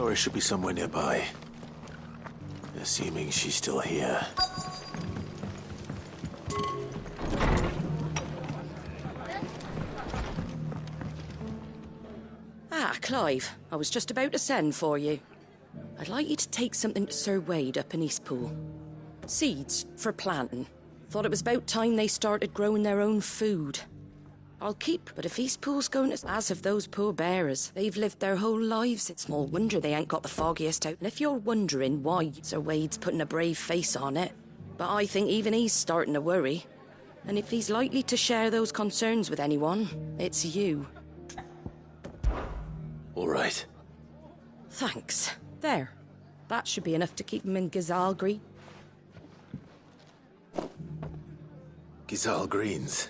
Doris should be somewhere nearby. Assuming she's still here. Ah, Clive. I was just about to send for you. I'd like you to take something to Sir Wade up in Eastpool. Seeds for planting. Thought it was about time they started growing their own food. I'll keep, but if Eastpool's going to... As of those poor bearers, they've lived their whole lives. It's small wonder they ain't got the foggiest out. And if you're wondering why Sir Wade's putting a brave face on it, but I think even he's starting to worry. And if he's likely to share those concerns with anyone, it's you. All right. Thanks. There. That should be enough to keep him in Gazal Green. Gazal Greens.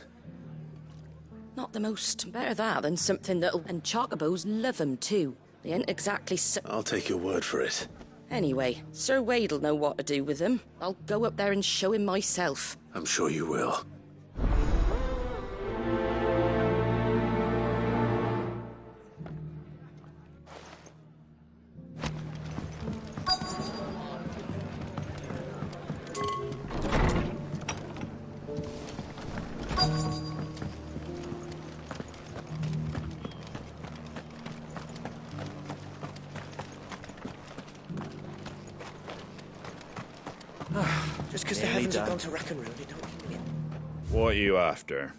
Not the most. Better that than something that'll... And chocobos love 'em too. They ain't exactly I'll take your word for it. Anyway, Sir Wade'll know what to do with them. I'll go up there and show him myself. I'm sure you will. Just because the heavens have gone to rack and ruin, it don't mean it. What are you after?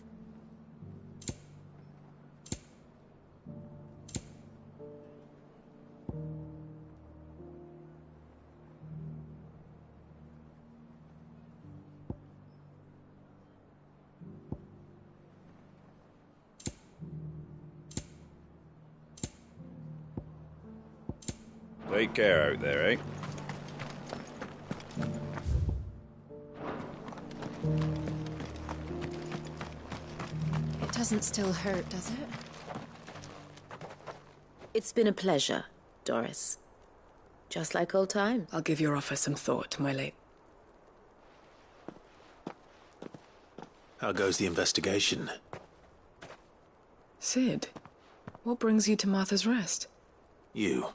Take care out there, eh? It doesn't still hurt, does it? It's been a pleasure, Doris. Just like old times. I'll give your offer some thought, my lady. How goes the investigation? Sid, what brings you to Martha's Rest? You.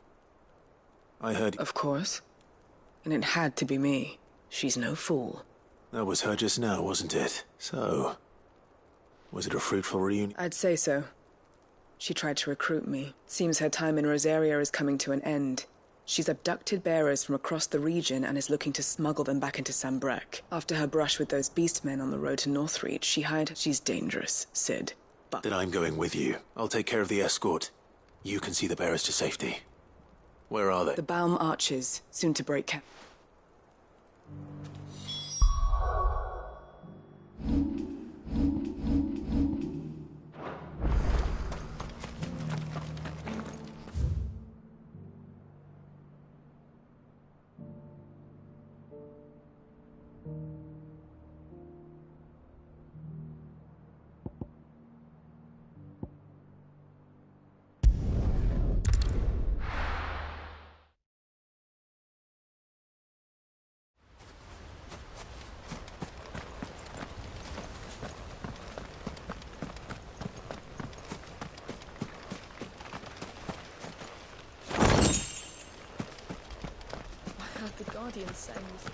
I heard... Of course. And it had to be me. She's no fool. That was her just now, wasn't it? So... was it a fruitful reunion? I'd say so. She tried to recruit me. Seems her time in Rosaria is coming to an end. She's abducted bearers from across the region and is looking to smuggle them back into Sambrec. After her brush with those beastmen on the road to Northreach, she's dangerous, Sid. But... Then I'm going with you. I'll take care of the escort. You can see the bearers to safety. Where are they? The Baum Archers, soon to break camp. The Guardian sounds.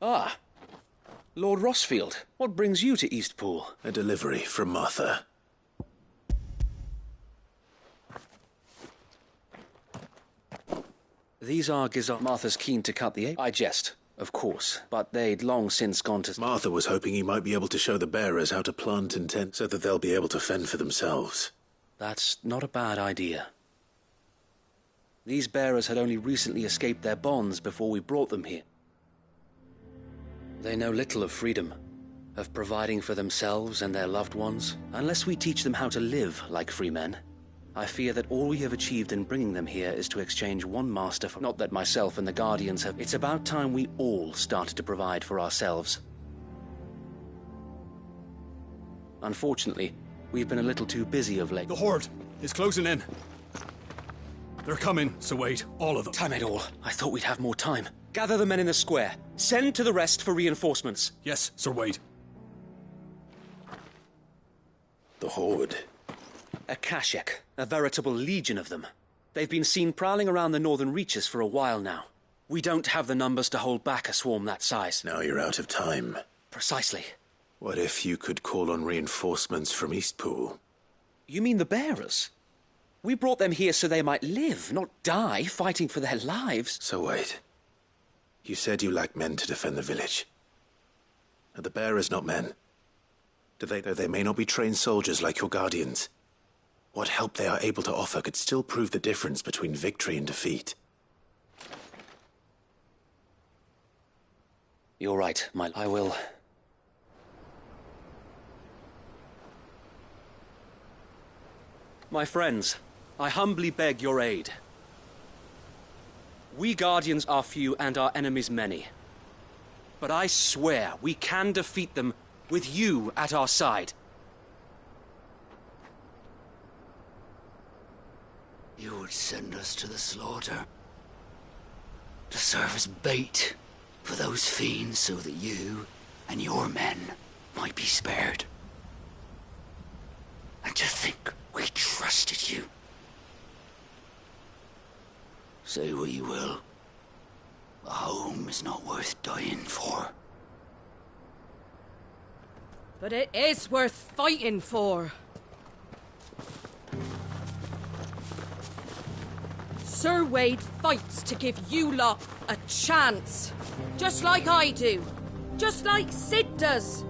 Ah, Lord Rossfield, what brings you to Eastpool? A delivery from Martha. These are Gazal. Martha's keen to cut the ape. I jest, of course, but they'd long since gone to... Martha was hoping he might be able to show the bearers how to plant and tend so that they'll be able to fend for themselves. That's not a bad idea. These bearers had only recently escaped their bonds before we brought them here. They know little of freedom, of providing for themselves and their loved ones. Unless we teach them how to live like free men, I fear that all we have achieved in bringing them here is to exchange one master for... Not that myself and the Guardians have... It's about time we all started to provide for ourselves. Unfortunately, we've been a little too busy of late. The Horde is closing in. They're coming, so wait, all of them. Time it all. I thought we'd have more time. Gather the men in the square. Send to the rest for reinforcements. Yes, Sir Wade. The Horde. Akashic, a veritable legion of them. They've been seen prowling around the northern reaches for a while now. We don't have the numbers to hold back a swarm that size. Now you're out of time. Precisely. What if you could call on reinforcements from Eastpool? You mean the bearers? We brought them here so they might live, not die fighting for their lives. So wait. You said you lacked men to defend the village. Are the bearers not men? Do they know they may not be trained soldiers like your guardians? What help they are able to offer could still prove the difference between victory and defeat. You're right, I will. My friends, I humbly beg your aid. We Guardians are few and our enemies many. But I swear we can defeat them with you at our side. You would send us to the slaughter, to serve as bait for those fiends so that you and your men might be spared. And to think we trusted you. Say what you will, a home is not worth dying for. But it is worth fighting for. Sir Wade fights to give you lot a chance. Just like I do. Just like Sid does.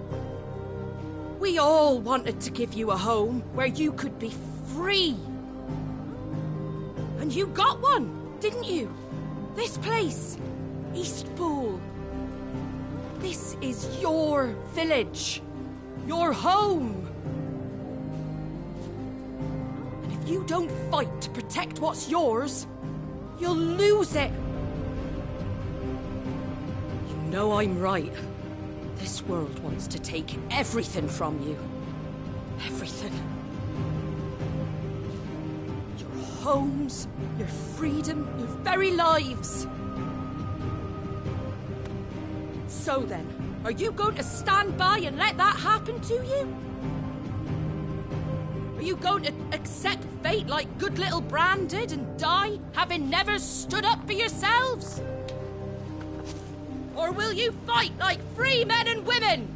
We all wanted to give you a home where you could be free. And you got one, didn't you? This place, Eastpool. This is your village. Your home. And if you don't fight to protect what's yours, you'll lose it. You know I'm right. This world wants to take everything from you. Everything. Your homes, your freedom, your very lives. So then, are you going to stand by and let that happen to you? Are you going to accept fate like good little Bran did and die, having never stood up for yourselves? Or will you fight like free men and women?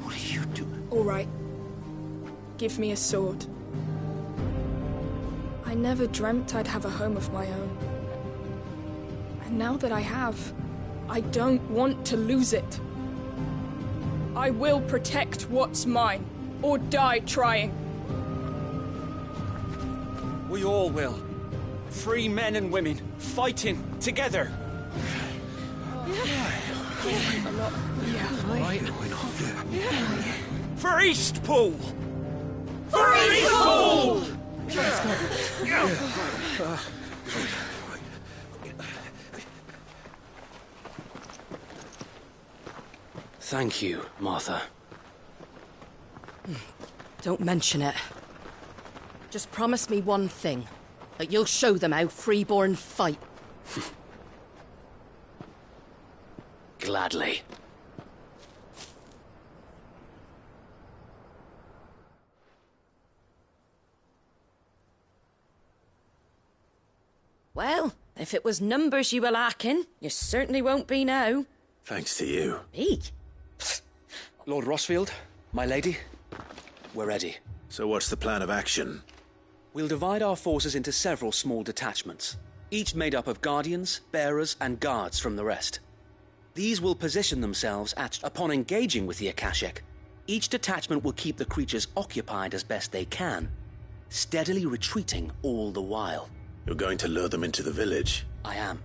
What are you doing? All right. Give me a sword. I never dreamt I'd have a home of my own. And now that I have, I don't want to lose it. I will protect what's mine, or die trying. We all will. Free men and women, fighting together. For Eastpool! For Eastpool! Thank you, Martha. Don't mention it. Just promise me one thing. That you'll show them how freeborn fight. Gladly. Well, if it was numbers you were lacking, you certainly won't be now. Thanks to you. Me? Lord Rossfield, my lady, we're ready. So what's the plan of action? We'll divide our forces into several small detachments, each made up of guardians, bearers, and guards from the rest. These will position themselves upon engaging with the Akashic. Each detachment will keep the creatures occupied as best they can, steadily retreating all the while. You're going to lure them into the village? I am.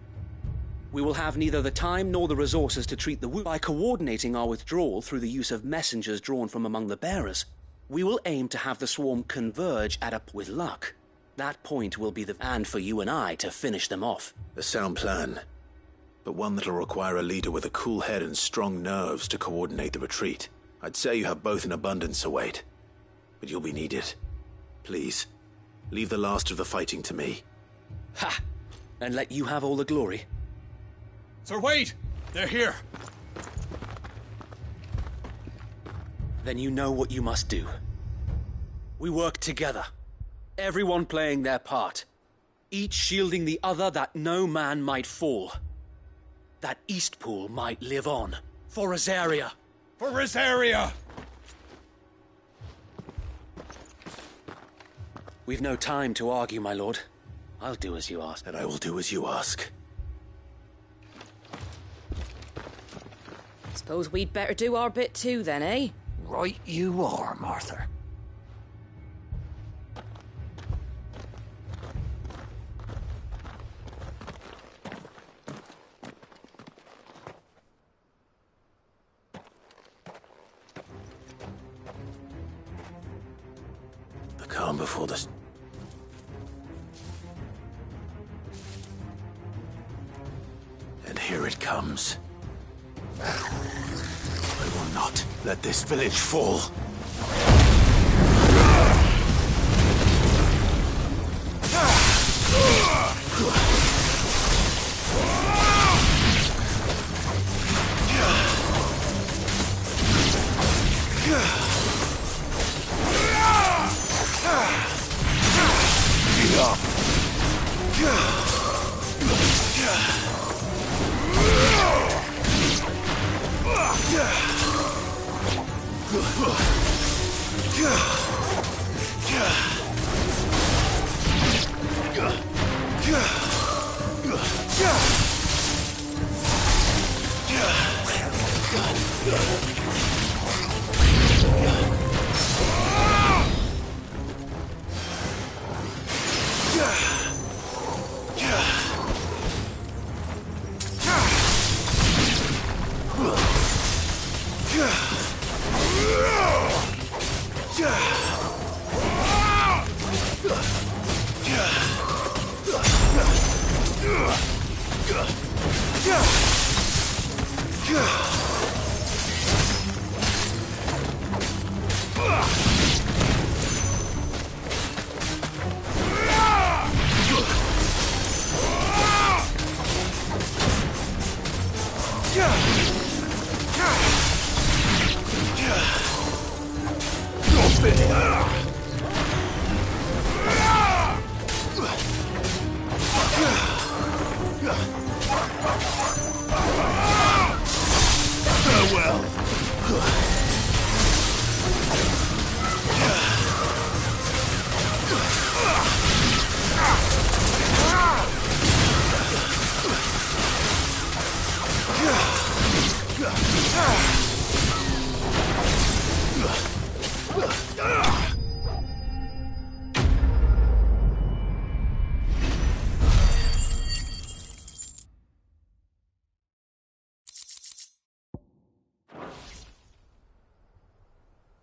We will have neither the time nor the resources to treat the wound. By coordinating our withdrawal through the use of messengers drawn from among the bearers, we will aim to have the swarm converge with luck. That point will be and for you and I to finish them off. A sound plan, but one that'll require a leader with a cool head and strong nerves to coordinate the retreat. I'd say you have both in abundance, Await, but you'll be needed. Please, Leave the last of the fighting to me. Ha! And let you have all the glory? Sir Wade! They're here! Then you know what you must do. We work together. Everyone playing their part. Each shielding the other that no man might fall. That Eastpool might live on. For Rosaria! For Rosaria! We've no time to argue, my lord. I'll do as you ask. And I will do as you ask. Suppose we'd better do our bit too then, eh? Right you are, Martha. The calm before the... And here it comes. I will not let this village fall.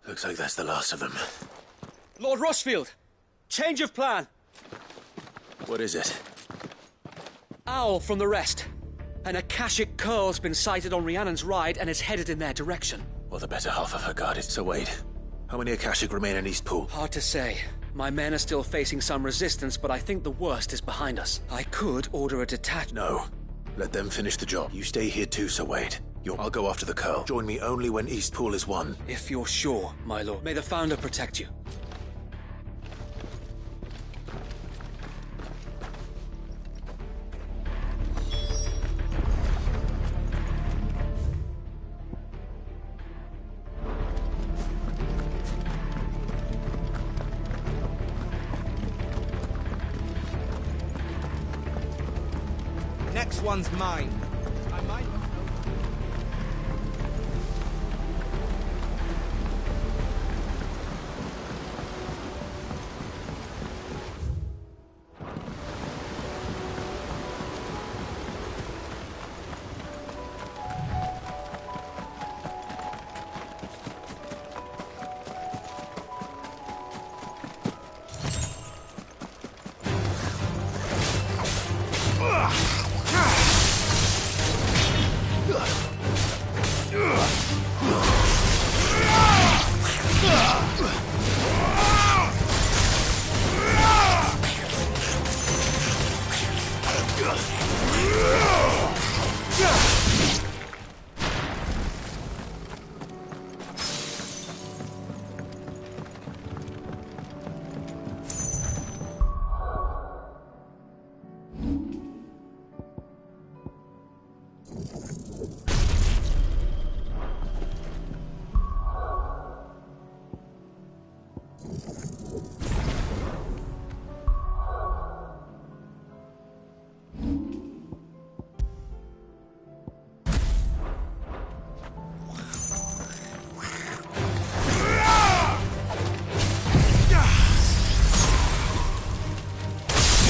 Looks like that's the last of them. Lord Rossfield! Change of plan! What is it? Owl from the rest. An Akashic curl's been sighted on Rhiannon's ride and is headed in their direction. Well, the better half of her guard is... So wait, how many Akashic remain in Eastpool? Hard to say. My men are still facing some resistance, but I think the worst is behind us. I could order a detachment. No. Let them finish the job. You stay here too, Sir Wade. I'll go after the curl. Join me only when Eastpool is won. If you're sure, my lord. May the Founder protect you. Next one's mine. I might...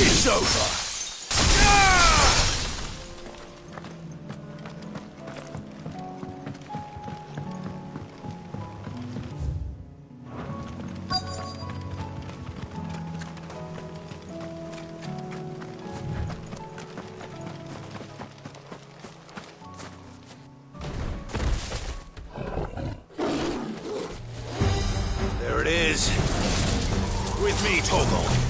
It's over! There it is. With me, Torgal.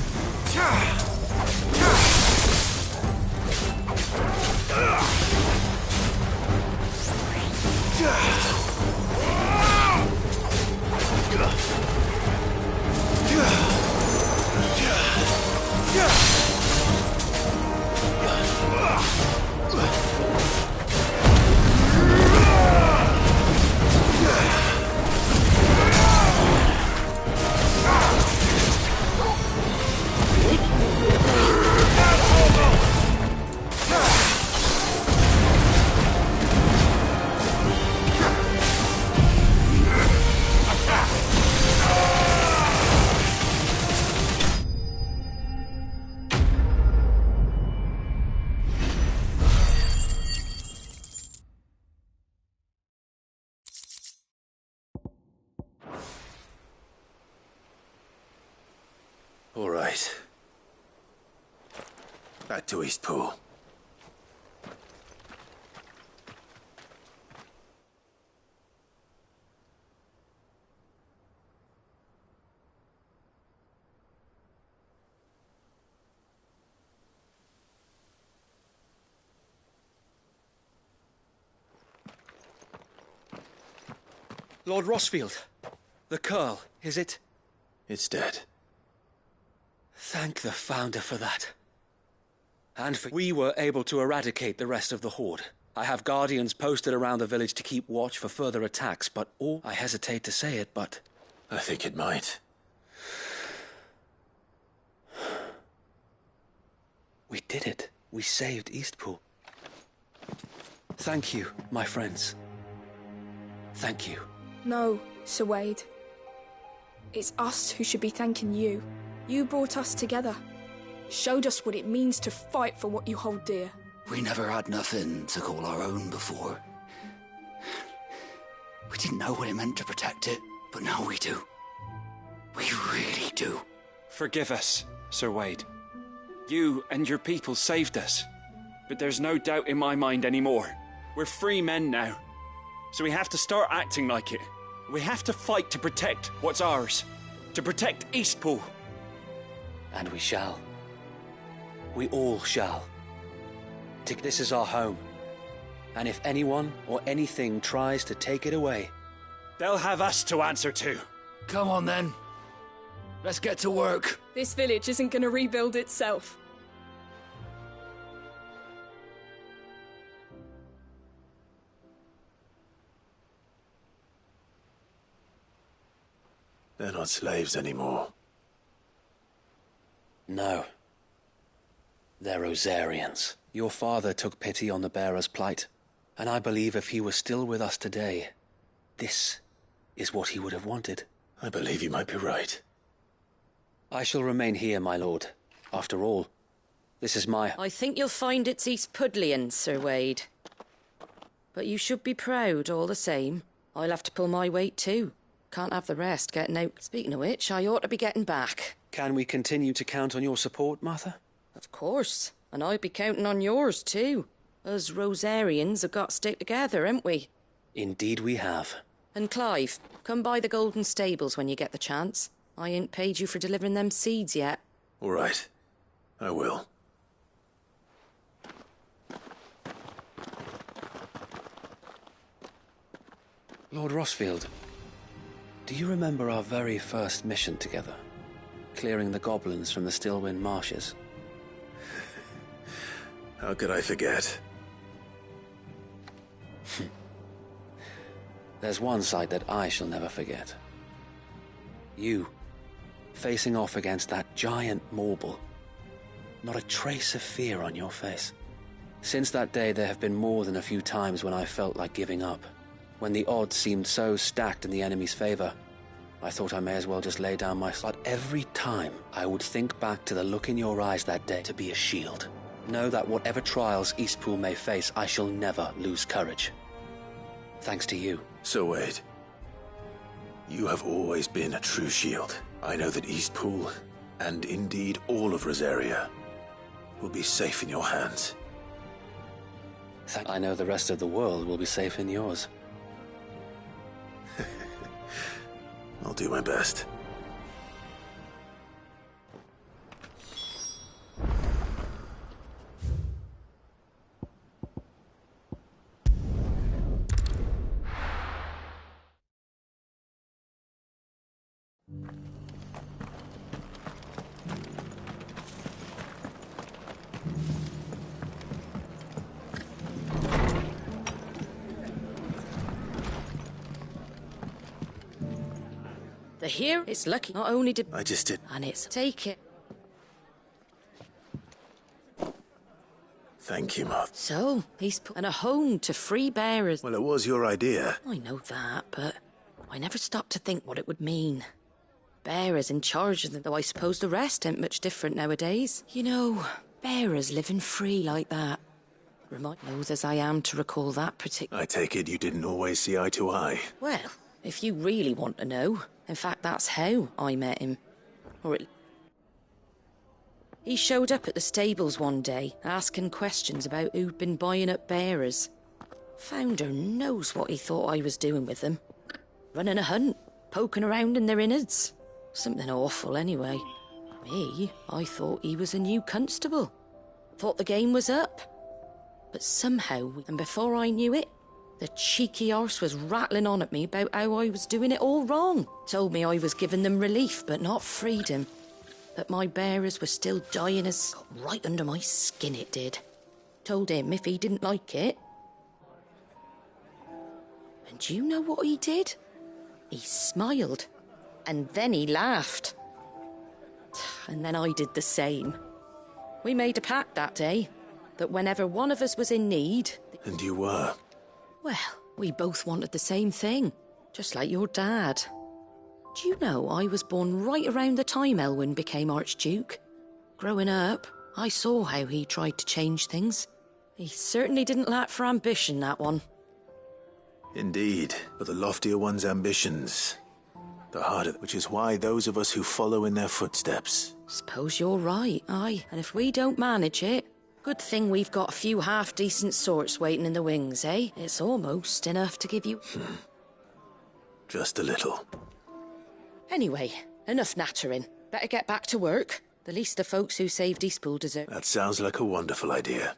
All right. Back to Eastpool. Lord Rossfield. The Curl, is it? It's dead. Thank the Founder for that. And for we were able to eradicate the rest of the Horde. I have guardians posted around the village to keep watch for further attacks, but I hesitate to say it, but... I think it might. We did it. We saved Eastpool. Thank you, my friends. Thank you. No, Sir Wade. It's us who should be thanking you. You brought us together. Showed us what it means to fight for what you hold dear. We never had nothing to call our own before. We didn't know what it meant to protect it, but now we do. We really do. Forgive us, Sir Wade. You and your people saved us. But there's no doubt in my mind anymore. We're free men now. So we have to start acting like it. We have to fight to protect what's ours. To protect Eastpool. And we shall. We all shall. This is our home. And if anyone or anything tries to take it away... they'll have us to answer to. Come on then. Let's get to work. This village isn't going to rebuild itself. They're not slaves anymore. No. They're Rosarians. Your father took pity on the bearer's plight, and I believe if he were still with us today, this is what he would have wanted. I believe you might be right. I shall remain here, my lord. After all, this is my... I think you'll find it's East Pudlian, Sir Wade. But you should be proud, all the same. I'll have to pull my weight too. Can't have the rest getting out. Speaking of which, I ought to be getting back. Can we continue to count on your support, Martha? Of course. And I'll be counting on yours too. Us Rosarians have got to stick together, haven't we? Indeed we have. And Clive, come by the Golden Stables when you get the chance. I ain't paid you for delivering them seeds yet. All right. I will. Lord Rossfield, do you remember our very first mission together? Clearing the goblins from the Stillwind marshes? How could I forget? There's one sight that I shall never forget. You, facing off against that giant Morble. Not a trace of fear on your face. Since that day, there have been more than a few times when I felt like giving up. When the odds seemed so stacked in the enemy's favor, I thought I may as well just lay down my sword. But every time, I would think back to the look in your eyes that day to be a shield. Know that whatever trials Eastpool may face, I shall never lose courage. Thanks to you. So Wade, you have always been a true shield. I know that Eastpool, and indeed all of Rosaria, will be safe in your hands. I know the rest of the world will be safe in yours. I'll do my best. The here, it's lucky. Not only did I just did. and it's take it. Thank you, Moth. So he's put and a home to free bearers. Well, it was your idea. I know that, but I never stopped to think what it would mean. Bearers in charge of them, though I suppose the rest ain't much different nowadays. You know, bearers living free like that. Remind loath as I am to recall that particular. I take it you didn't always see eye to eye. Well, if you really want to know, in fact, that's how I met him. He showed up at the stables one day, asking questions about who'd been buying up bearers. Founder knows what he thought I was doing with them. Running a hunt, poking around in their innards. Something awful, anyway. Me, I thought he was a new constable. Thought the game was up. But somehow, and before I knew it, the cheeky arse was rattling on at me about how I was doing it all wrong. Told me I was giving them relief, but not freedom. That my bearers were still dying as... got right under my skin, it did. Told him if he didn't like it. And do you know what he did? He smiled. And then he laughed. And then I did the same. We made a pact that day, that whenever one of us was in need... And you were? Well, we both wanted the same thing, just like your dad. Do you know I was born right around the time Elwyn became Archduke? Growing up, I saw how he tried to change things. He certainly didn't lack for ambition, that one. Indeed, but the loftier one's ambitions, the harder, which is why those of us who follow in their footsteps... Suppose you're right, aye. And if we don't manage it, good thing we've got a few half-decent sorts waiting in the wings, eh? It's almost enough to give you... Just a little. Anyway, enough nattering. Better get back to work. The least the folks who saved Eastpool deserve... That sounds like a wonderful idea.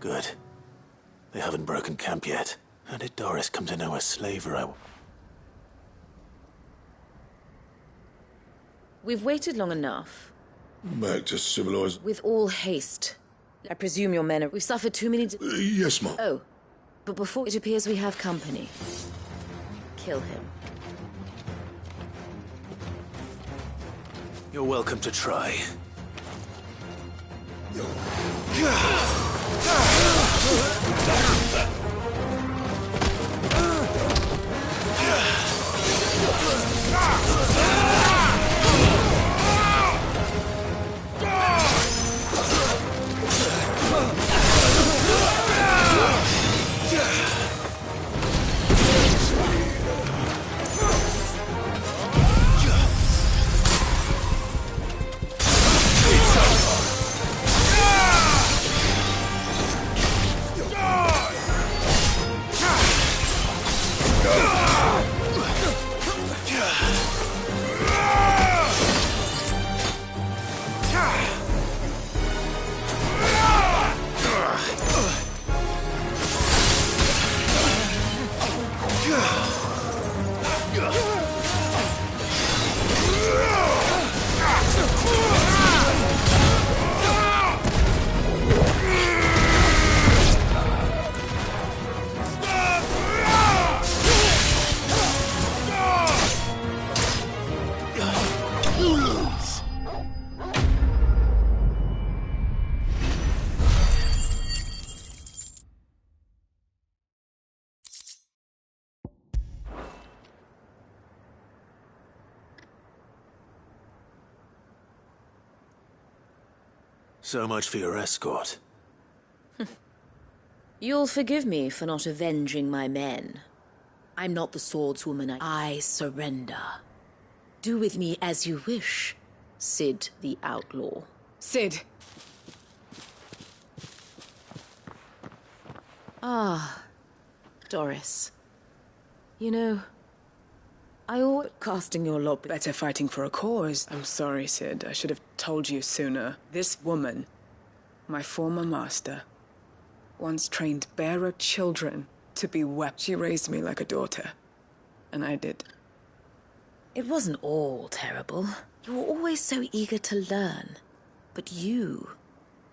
Good. They haven't broken camp yet. How did Doris come to know a slaver? We've waited long enough. Back to civilized... With all haste. I presume your men are... We've suffered too many... yes, Mom. Oh, but before it appears we have company. Kill him. You're welcome to try. So much for your escort. You'll forgive me for not avenging my men. I'm not the swordswoman. I surrender. Do with me as you wish, Sid the Outlaw. Sid! Ah, Doris. You know, I always... Casting your lot... Better fighting for a cause. I'm sorry, Sid. I should have told you sooner. This woman, my former master, once trained bearer children to be wept. She raised me like a daughter. And I did. It wasn't all terrible. You were always so eager to learn. But you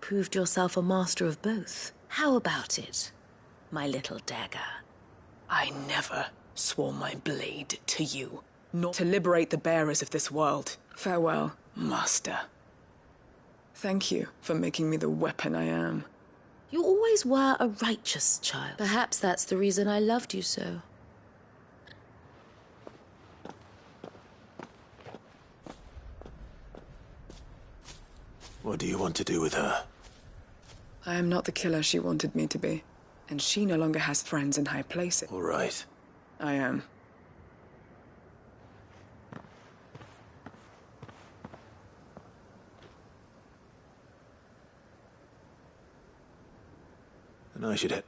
proved yourself a master of both. How about it, my little dagger? I never swore my blade to you, not to liberate the bearers of this world. Farewell, master. Thank you for making me the weapon I am. You always were a righteous child. Perhaps that's the reason I loved you so. What do you want to do with her? I am not the killer she wanted me to be, and she no longer has friends in high places. All right. I am. And I should head.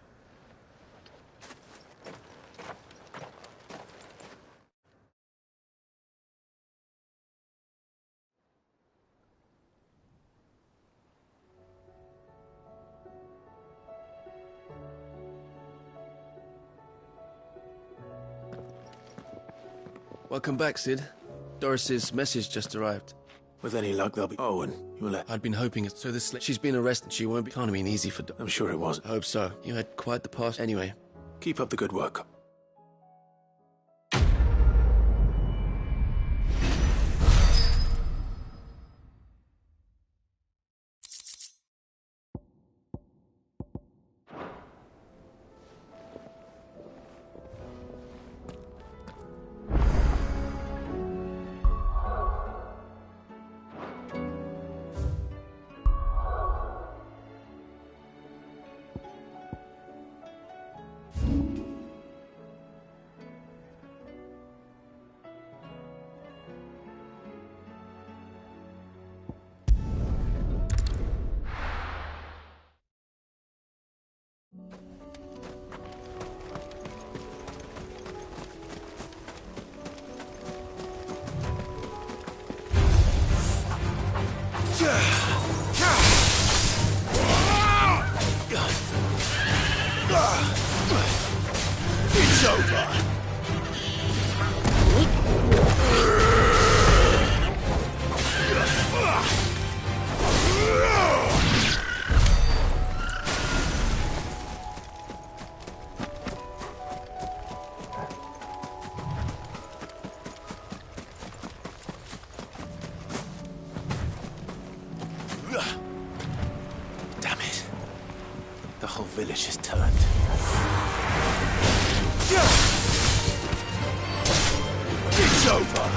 Welcome back, Sid. Doris's message just arrived. With any luck, they'll be... Oh, and you'll let... I'd been hoping it. So she's been arrested. She won't be... Can't have been easy for... I'm sure it wasn't. I hope so. You had quite the past anyway. Keep up the good work. whole village is turned. It's over!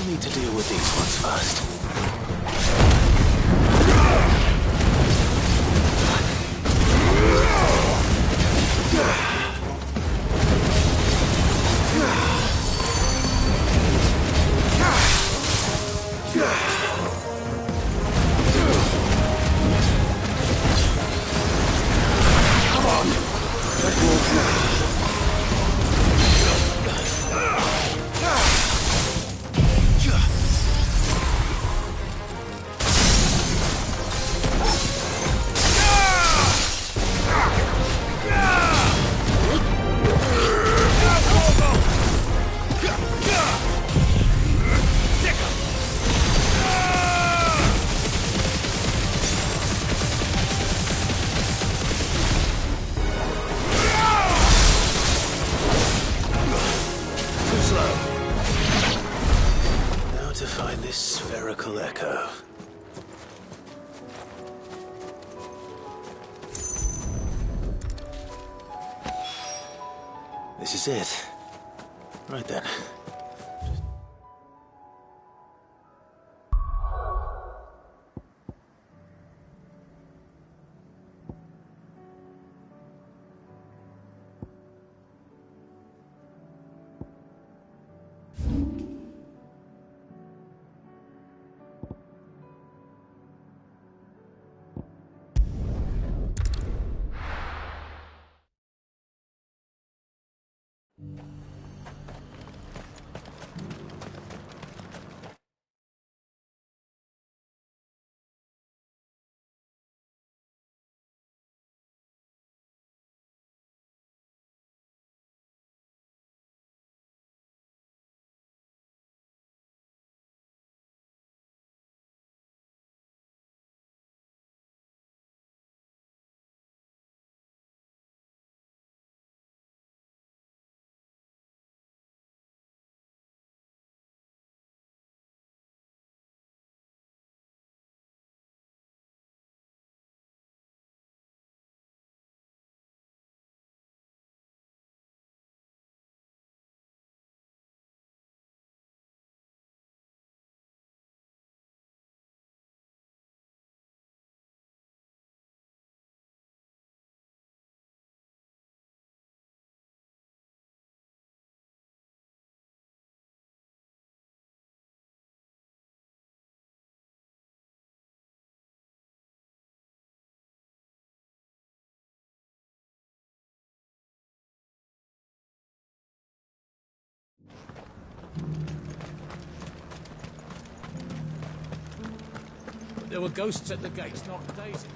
Need to deal with these ones first. Come on. Echo. This is it. Right then. There were ghosts at the gates, not Daisy.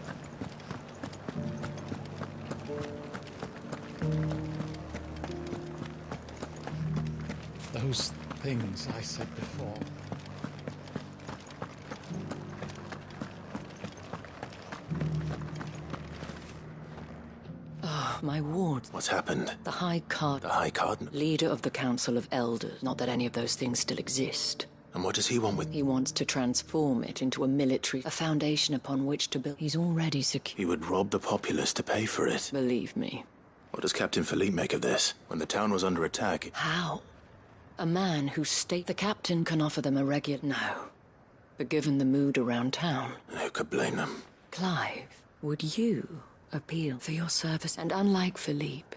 Those things I said before. Oh, my ward. What's happened? The High Cardinal. The High Cardinal? Leader of the Council of Elders. Not that any of those things still exist. And what does he want with... He wants to transform it into a military, a foundation upon which to build. He's already secure. He would rob the populace to pay for it. Believe me. What does Captain Philippe make of this? When the town was under attack... How? A man who the captain can offer them a regular... No. But given the mood around town... And who could blame them? Clive, would you appeal for your service? And unlike Philippe,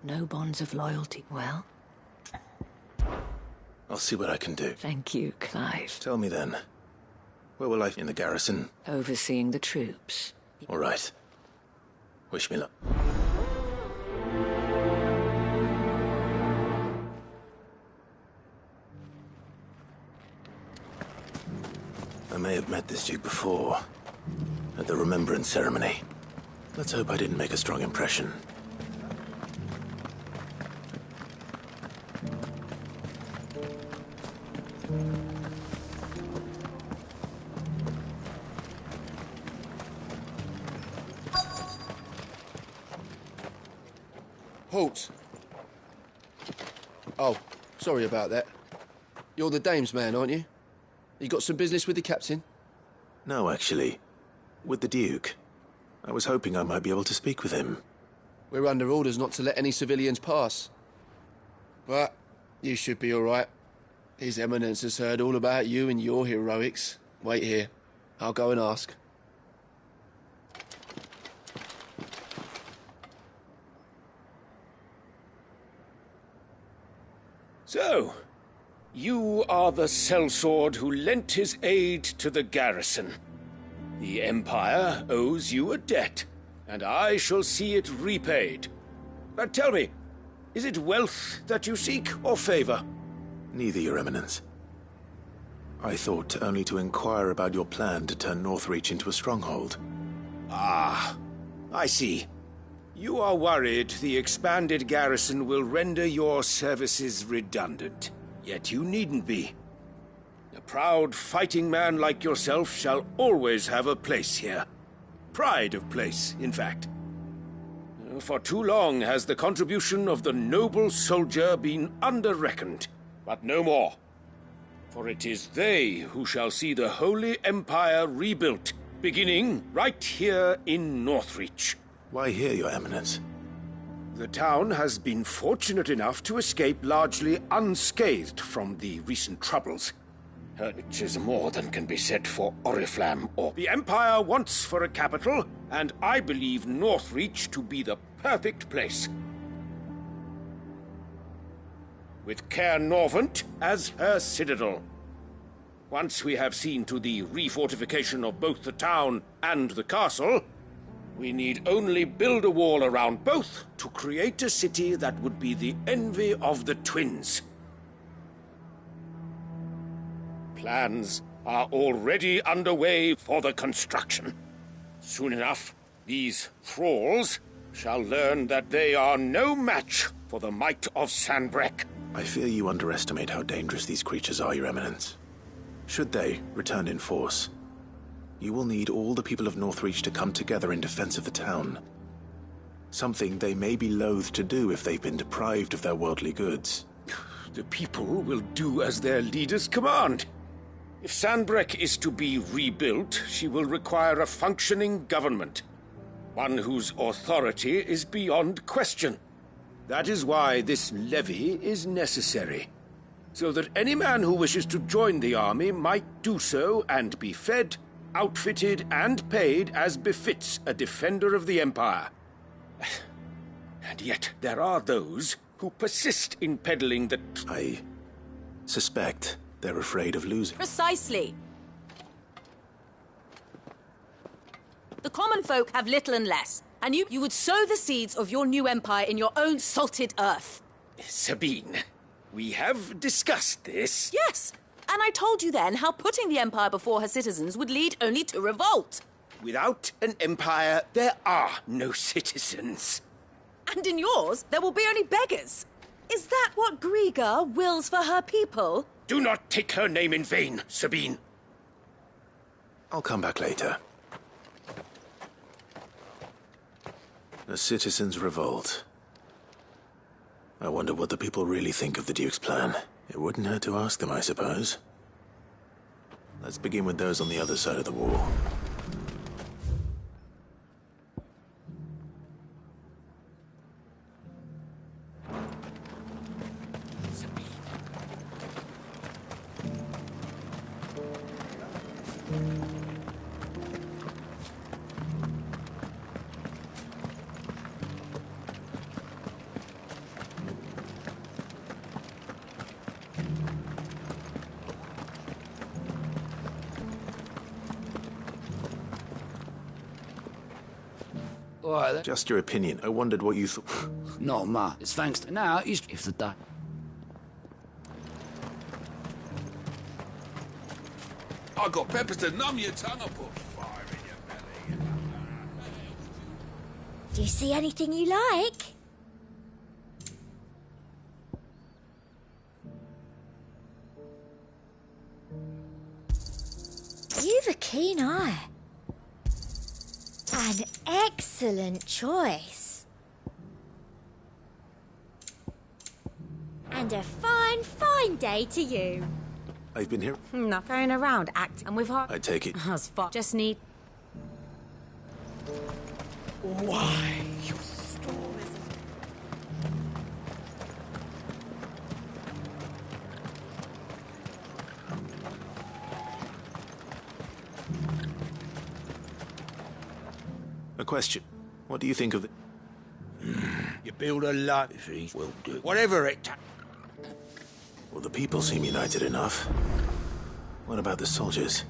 no bonds of loyalty. Well... I'll see what I can do. Thank you, Clive. Tell me then. Where will I be in the garrison? Overseeing the troops. All right. Wish me luck. I may have met this duke before, at the Remembrance Ceremony. Let's hope I didn't make a strong impression. Halt! Oh, sorry about that. You're the dame's man, aren't you? You got some business with the captain? No, actually. With the Duke. I was hoping I might be able to speak with him. We're under orders not to let any civilians pass. But you should be all right. His Eminence has heard all about you and your heroics. Wait here. I'll go and ask. So, you are the sellsword who lent his aid to the garrison. The Empire owes you a debt, and I shall see it repaid. But tell me, is it wealth that you seek, or favor? Neither, Your Eminence. I thought only to inquire about your plan to turn Northreach into a stronghold. Ah, I see. You are worried the expanded garrison will render your services redundant. Yet you needn't be. A proud fighting man like yourself shall always have a place here. Pride of place, in fact. For too long has the contribution of the noble soldier been under-reckoned. But no more. For it is they who shall see the Holy Empire rebuilt, beginning right here in Northreach. Why here, Your Eminence? The town has been fortunate enough to escape largely unscathed from the recent troubles. Which is more than can be said for Oriflamme or... The Empire wants for a capital, and I believe Northreach to be the perfect place. With Caer Norvent as her citadel. Once we have seen to the refortification of both the town and the castle, we need only build a wall around both to create a city that would be the envy of the twins. Plans are already underway for the construction. Soon enough, these thralls shall learn that they are no match for the might of Sanbreque. I fear you underestimate how dangerous these creatures are, Your Eminence. Should they return in force, you will need all the people of Northreach to come together in defense of the town. Something they may be loath to do if they've been deprived of their worldly goods. The people will do as their leaders command. If Sanbreque is to be rebuilt, she will require a functioning government. One whose authority is beyond question. That is why this levy is necessary. So that any man who wishes to join the army might do so and be fed, outfitted, and paid as befits a defender of the Empire. And yet there are those who persist in peddling the... I suspect they're afraid of losing. Precisely. The common folk have little and less, and you would sow the seeds of your new empire in your own salted earth. Sabine, we have discussed this. Yes, And I told you then how putting the Empire before her citizens would lead only to revolt. Without an empire, there are no citizens. And in yours, there will be only beggars. Is that what Griga wills for her people? Do not take her name in vain, Sabine. I'll come back later. The citizens revolt. I wonder what the people really think of the Duke's plan. It wouldn't hurt to ask them, I suppose. Let's begin with those on the other side of the wall. Just your opinion. I wondered what you thought. Not much. It's thanks to now. If the day. I got peppers to numb your tongue. I put fire in your belly. Do you see anything you like? You've a keen eye. An excellent choice. And a fine, fine day to you. I've been here. Not going around acting with her. I take it. Just need... Why, you A question. What do you think of the... You build a life, will do. Whatever it takes. Well, the people seem united enough. What about the soldiers?